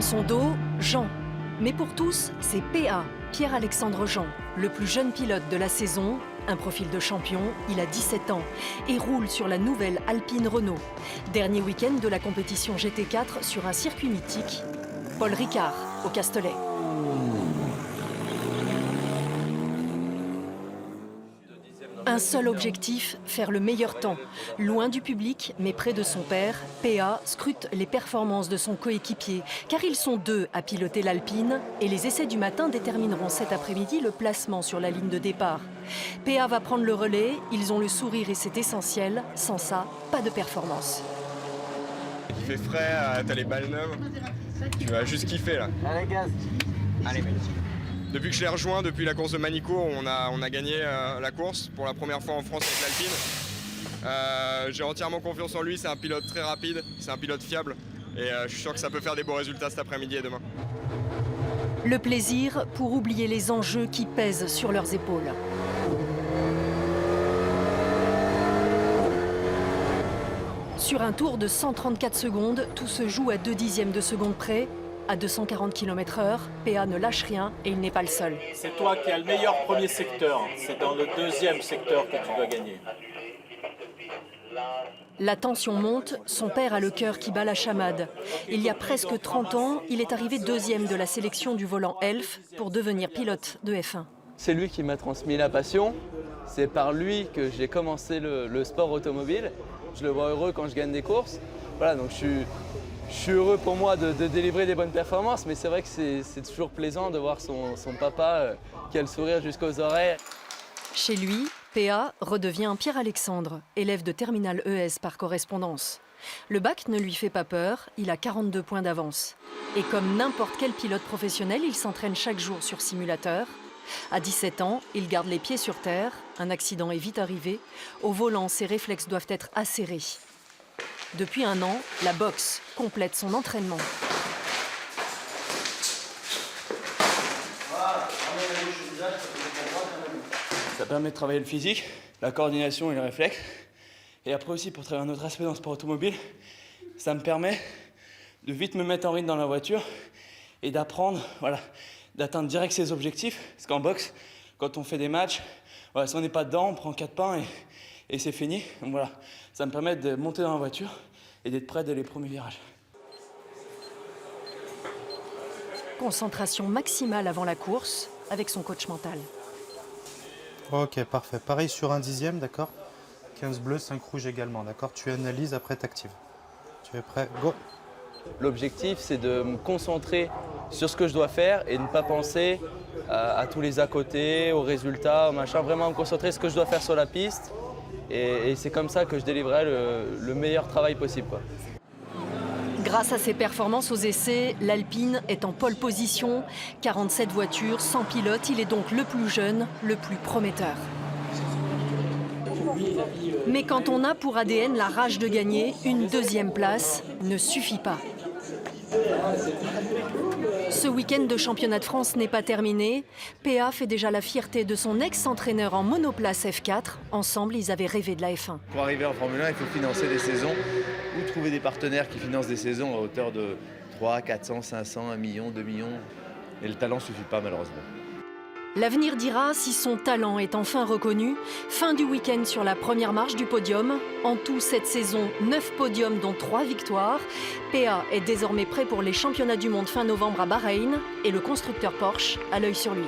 Dans son dos, Jean. Mais pour tous, c'est PA, Pierre-Alexandre Jean, le plus jeune pilote de la saison. Un profil de champion, il a 17 ans et roule sur la nouvelle Alpine Renault. Dernier week-end de la compétition GT4 sur un circuit mythique, Paul Ricard, au Castellet. Un seul objectif, faire le meilleur temps. Loin du public, mais près de son père, PA scrute les performances de son coéquipier, car ils sont deux à piloter l'Alpine et les essais du matin détermineront cet après-midi le placement sur la ligne de départ. PA va prendre le relais, ils ont le sourire et c'est essentiel, sans ça, pas de performance. Il fait frais, t'as les balles neuves, tu vas juste kiffer là. Allez gaz. Allez mec. Depuis que je l'ai rejoint, depuis la course de Manicourt, on a gagné la course pour la première fois en France avec l'Alpine. J'ai entièrement confiance en lui, c'est un pilote très rapide, c'est un pilote fiable et je suis sûr que ça peut faire des beaux résultats cet après-midi et demain. Le plaisir pour oublier les enjeux qui pèsent sur leurs épaules. Sur un tour de 134 secondes, tout se joue à 0,2 de seconde près. À 240 km/h, PA ne lâche rien et il n'est pas le seul. C'est toi qui as le meilleur premier secteur. C'est dans le deuxième secteur que tu dois gagner. La tension monte, son père a le cœur qui bat la chamade. Il y a presque 30 ans, il est arrivé deuxième de la sélection du volant Elf pour devenir pilote de F1. C'est lui qui m'a transmis la passion. C'est par lui que j'ai commencé le sport automobile. Je le vois heureux quand je gagne des courses. Voilà, donc je suis heureux pour moi de délivrer des bonnes performances, mais c'est vrai que c'est toujours plaisant de voir son papa qui a le sourire jusqu'aux oreilles. Chez lui, PA redevient Pierre-Alexandre, élève de terminale ES par correspondance. Le bac ne lui fait pas peur, il a 42 points d'avance. Et comme n'importe quel pilote professionnel, il s'entraîne chaque jour sur simulateur. À 17 ans, il garde les pieds sur terre, un accident est vite arrivé. Au volant, ses réflexes doivent être acérés. Depuis un an, la boxe complète son entraînement. Ça permet de travailler le physique, la coordination et le réflexe. Et après aussi, pour travailler un autre aspect dans le sport automobile, ça me permet de vite me mettre en rythme dans la voiture et d'apprendre, d'atteindre direct ses objectifs. Parce qu'en boxe, quand on fait des matchs, si on n'est pas dedans, on prend 4 pains et c'est fini. Donc voilà, ça me permet de monter dans la voiture et d'être prêt dès les premiers virages. Concentration maximale avant la course avec son coach mental. Ok, parfait. Pareil sur un dixième, d'accord? 15 bleus, 5 rouges également, d'accord? Tu analyses, après t'actives. Tu es prêt? Go! L'objectif, c'est de me concentrer sur ce que je dois faire et de ne pas penser à tous les à côté, aux résultats, au machin. Vraiment me concentrer sur ce que je dois faire sur la piste. Et c'est comme ça que je délivrerai le meilleur travail possible, quoi. Grâce à ses performances aux essais, l'Alpine est en pole position. 47 voitures, 100 pilotes, il est donc le plus jeune, le plus prometteur. Mais quand on a pour ADN la rage de gagner, une deuxième place ne suffit pas. Ce week-end de championnat de France n'est pas terminé. PA fait déjà la fierté de son ex-entraîneur en monoplace F4. Ensemble, ils avaient rêvé de la F1. Pour arriver en Formule 1, il faut financer des saisons ou trouver des partenaires qui financent des saisons à hauteur de 3, 400, 500, 1 million, 2 millions. Et le talent ne suffit pas malheureusement. L'avenir dira si son talent est enfin reconnu. Fin du week-end sur la première marche du podium. En tout, cette saison, 9 podiums dont 3 victoires. PA est désormais prêt pour les championnats du monde fin novembre à Bahreïn et le constructeur Porsche a l'œil sur lui.